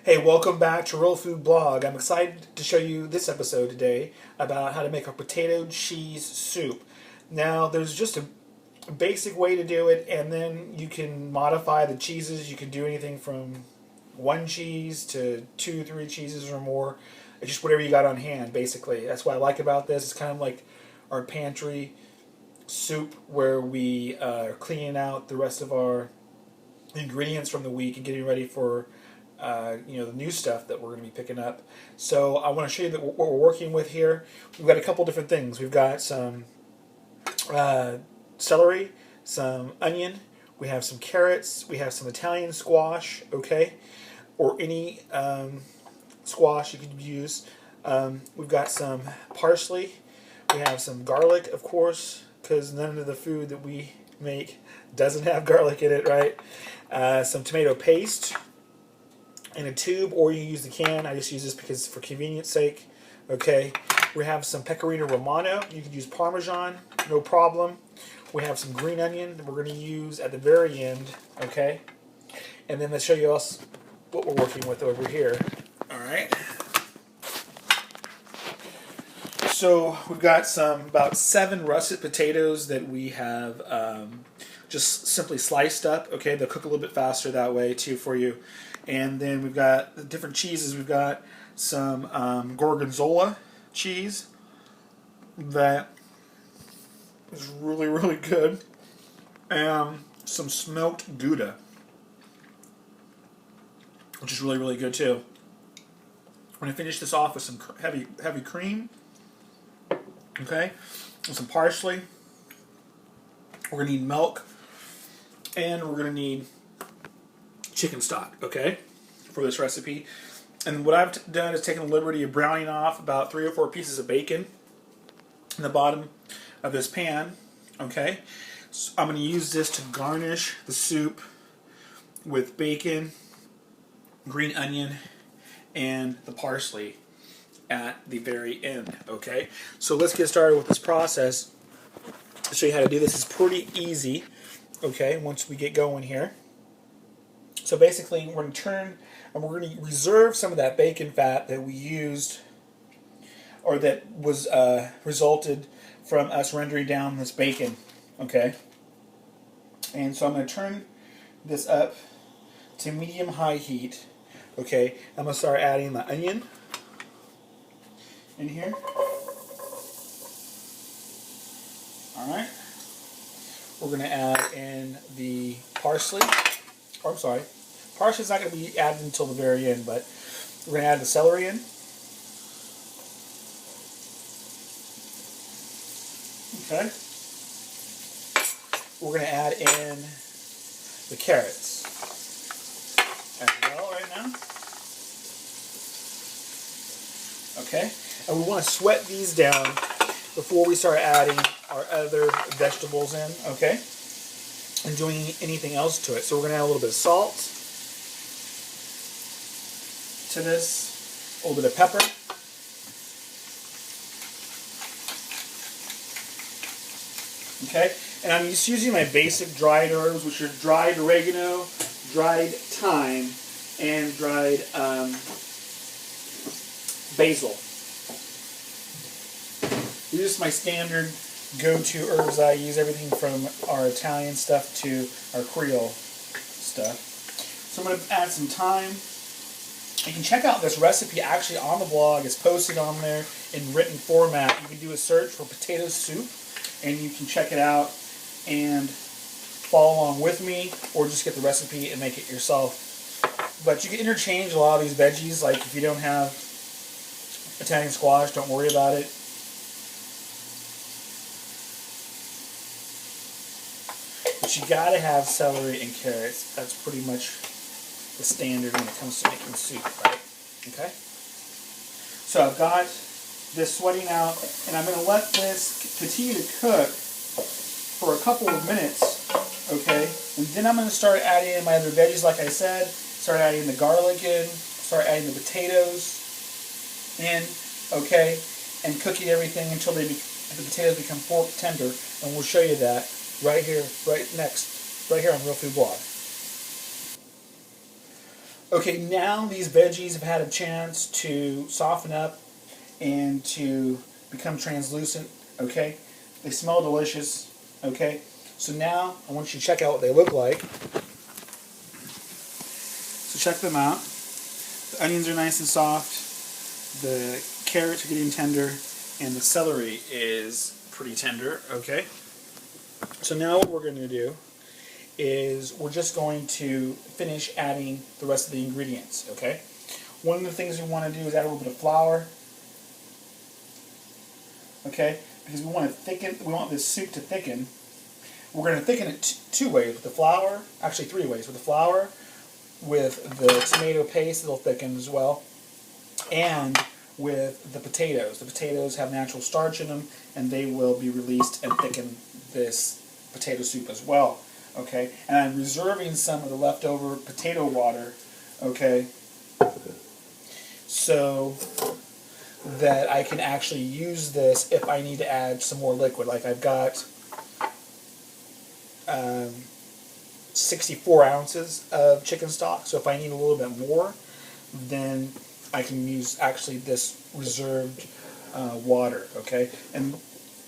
Hey, welcome back to Real Food Blog. I'm excited to show you this episode today about how to make a potato cheese soup. Now, there's just a basic way to do it, and then you can modify the cheeses. You can do anything from one cheese to two, three cheeses or more. It's just whatever you got on hand, basically. That's what I like about this. It's kind of like our pantry soup where we are cleaning out the rest of our ingredients from the week and getting ready for the new stuff that we're going to be picking up. So I want to show you what we're working with here. We've got a couple different things. We've got some celery, some onion, we have some carrots, we have some Italian squash, okay, or any squash you could use. We've got some parsley, we have some garlic, of course, because none of the food that we make doesn't have garlic in it, right? Some tomato paste in a tube, or you use the can. I just use this because for convenience sake. Okay, we have some pecorino romano. You can use Parmesan, no problem. We have some green onion that we're going to use at the very end. Okay, and then let's show you else what we're working with over here. All right. So we've got about 7 russet potatoes that we have just simply sliced up. Okay, they'll cook a little bit faster that way too for you. And then we've got the different cheeses. We've got some Gorgonzola cheese that is really, really good. And some smoked Gouda, which is really, really good too. I'm going to finish this off with some heavy cream. Okay, and some parsley. We're going to need milk. And we're going to need chicken stock, okay, for this recipe. And what I've done is taken the liberty of browning off about 3 or 4 pieces of bacon in the bottom of this pan, okay. So I'm going to use this to garnish the soup with bacon, green onion, and the parsley at the very end, okay. So let's get started with this process. I'll show you how to do this. It's pretty easy, okay, once we get going here. So basically, we're going to turn and we're going to reserve some of that bacon fat that we used, or that was resulted from us rendering down this bacon, okay? And so I'm going to turn this up to medium-high heat, okay? I'm going to start adding the onion in here. All right. We're going to add in the parsley. Or I'm sorry, parsley's not going to be added until the very end, but we're going to add the celery in. Okay. We're going to add in the carrots as well right now. Okay. And we want to sweat these down before we start adding our other vegetables in, okay? And doing anything else to it. So we're going to add a little bit of salt to this, a little bit of pepper, okay? And I'm just using my basic dried herbs, which are dried oregano, dried thyme, and dried basil. These are just my standard go-to herbs. I use everything from our Italian stuff to our Creole stuff. So I'm going to add some thyme. You can check out this recipe actually on the blog. It's posted on there in written format. You can do a search for potato soup and you can check it out and follow along with me, or just get the recipe and make it yourself. But you can interchange a lot of these veggies. Like if you don't have Italian squash, don't worry about it. But you gotta have celery and carrots. That's pretty much the standard when it comes to making soup, right? Okay? So I've got this sweating out, and I'm going to let this continue to cook for a couple of minutes, okay? And then I'm going to start adding in my other veggies, like I said. Start adding the garlic in, start adding the potatoes in, okay? And cooking everything until the potatoes become fork tender, and we'll show you that right here, right here on Real Food Blog. Okay, now these veggies have had a chance to soften up and to become translucent, okay? They smell delicious, okay? So now I want you to check out what they look like. So check them out. The onions are nice and soft. The carrots are getting tender. And the celery is pretty tender, okay? So now what we're going to do is we're just going to finish adding the rest of the ingredients, okay? One of the things we want to do is add a little bit of flour, okay? Because we want to thicken, we want this soup to thicken. We're going to thicken it two ways, with the flour, actually three ways, with the flour, with the tomato paste, it'll thicken as well, and with the potatoes. The potatoes have natural starch in them, and they will be released and thicken this potato soup as well. Okay, and I'm reserving some of the leftover potato water, okay, so that I can actually use this if I need to add some more liquid. Like I've got 64 ounces of chicken stock, so if I need a little bit more, then I can use actually this reserved water, okay? And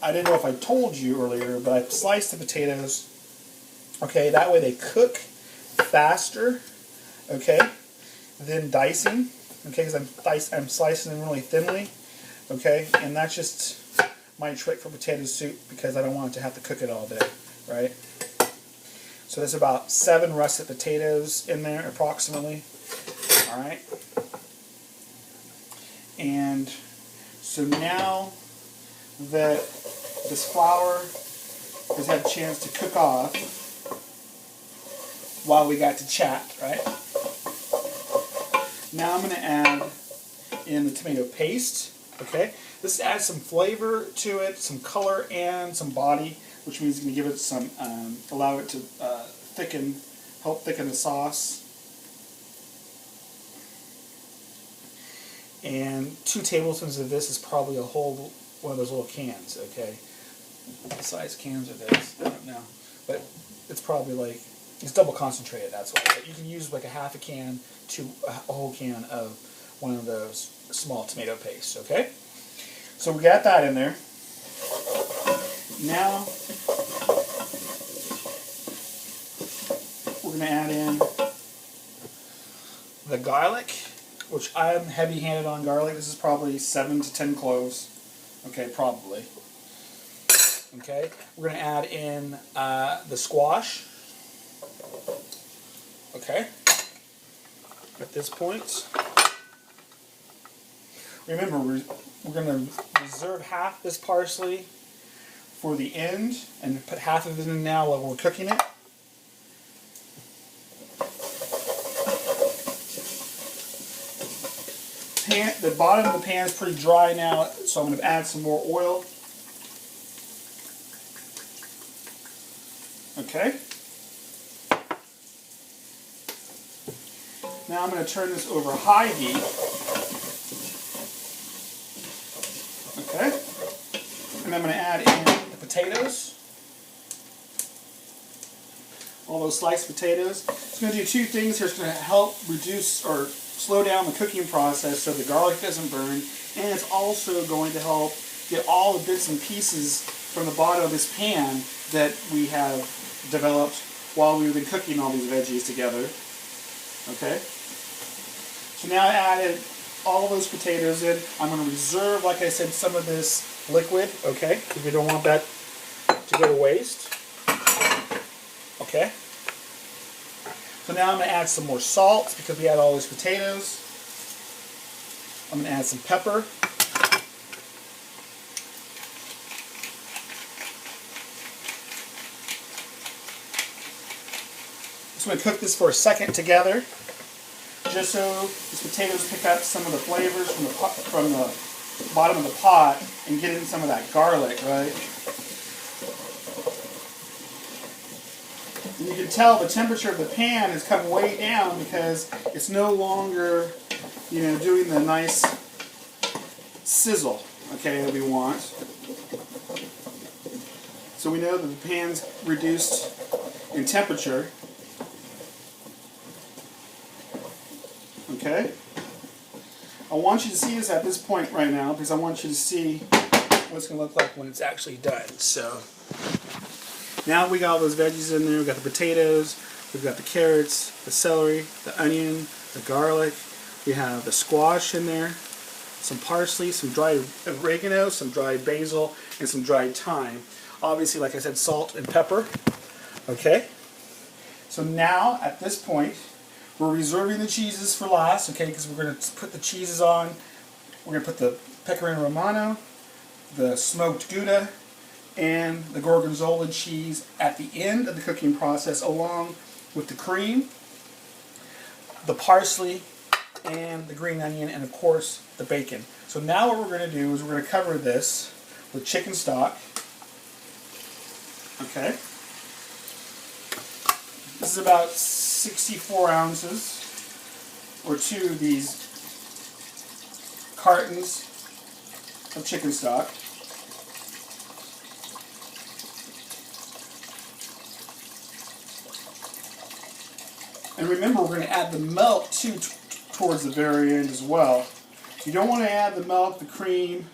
I didn't know if I told you earlier, but I sliced the potatoes, okay? That way they cook faster, okay, than dicing, okay? Because I'm slicing them really thinly, okay? And that's just my trick for potato soup because I don't want it to have to cook it all day, right? So there's about 7 russet potatoes in there, approximately, all right? And so now that this flour has had a chance to cook off while we got to chat, right? Now I'm going to add in the tomato paste, okay? This adds some flavor to it, some color, and some body, which means it's going to give it some, allow it to help thicken the sauce. And 2 tablespoons of this is probably a whole one of those little cans, okay? What size cans are this? I don't know. But it's probably like, it's double concentrated, that's why. But you can use like a half a can to a whole can of one of those small tomato pastes, okay? So we got that in there. Now, we're going to add in the garlic, which I'm heavy-handed on garlic. This is probably 7 to 10 cloves. Okay, probably. Okay, we're going to add in the squash. Okay, at this point. Remember, we're going to reserve half this parsley for the end and put half of it in now while we're cooking it. The bottom of the pan is pretty dry now, so I'm going to add some more oil. Okay. Now I'm going to turn this over high heat. Okay. And I'm going to add in the potatoes. All those sliced potatoes. It's going to do 2 things here. It's going to help reduce or slow down the cooking process so the garlic doesn't burn, and it's also going to help get all the bits and pieces from the bottom of this pan that we have developed while we've been cooking all these veggies together. Okay? So now I added all those potatoes in. I'm going to reserve, like I said, some of this liquid, okay, because we don't want that to go to waste. Okay? So now I'm going to add some more salt because we had all those potatoes. I'm going to add some pepper. So I'm going to cook this for a second together, just so these potatoes pick up some of the flavors from the bottom of the pot and get in some of that garlic, right? And you can tell the temperature of the pan has come way down because it's no longer, doing the nice sizzle, okay, that we want. So we know that the pan's reduced in temperature. Okay? I want you to see this at this point right now because I want you to see what it's going to look like when it's actually done. So now we got all those veggies in there. We've got the potatoes, we've got the carrots, the celery, the onion, the garlic. We have the squash in there, some parsley, some dried oregano, some dried basil, and some dried thyme. Obviously, like I said, salt and pepper. Okay? So now, at this point, we're reserving the cheeses for last, okay, because we're going to put the cheeses on. We're going to put the Pecorino Romano, the smoked Gouda, and the Gorgonzola cheese at the end of the cooking process, along with the cream, the parsley, and the green onion, and of course, the bacon. So now what we're going to do is we're going to cover this with chicken stock. Okay. This is about 64 ounces, or 2 of these cartons of chicken stock. And remember, we're going to add the milk too towards the very end as well. You don't want to add the milk, the cream,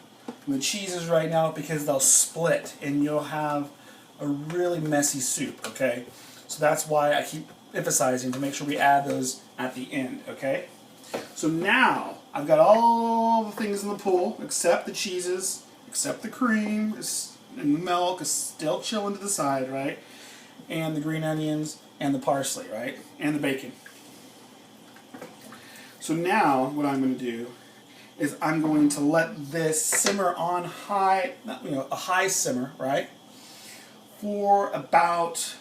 and the cheeses right now because they'll split and you'll have a really messy soup, okay? So that's why I keep emphasizing to make sure we add those at the end, okay? So now, I've got all the things in the pool except the cheeses, except the cream, and the milk is still chilling to the side, right? And the green onions, and the parsley, right? And the bacon. So now, what I'm going to do is I'm going to let this simmer on high, a high simmer, right? For about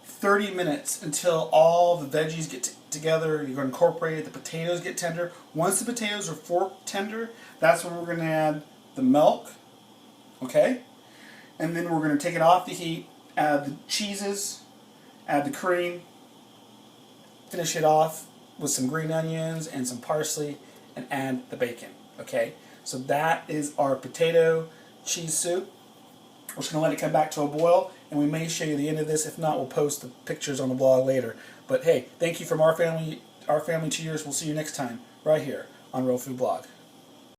30 minutes until all the veggies get together. You're going to incorporate it. The potatoes get tender. Once the potatoes are fork tender, that's when we're going to add the milk, okay? And then we're going to take it off the heat, add the cheeses, add the cream, finish it off with some green onions and some parsley, and add the bacon, okay? So that is our potato cheese soup. We're just going to let it come back to a boil, and we may show you the end of this. If not, we'll post the pictures on the blog later. But hey, thank you from our family to yours. We'll see you next time, right here on Real Food Blog.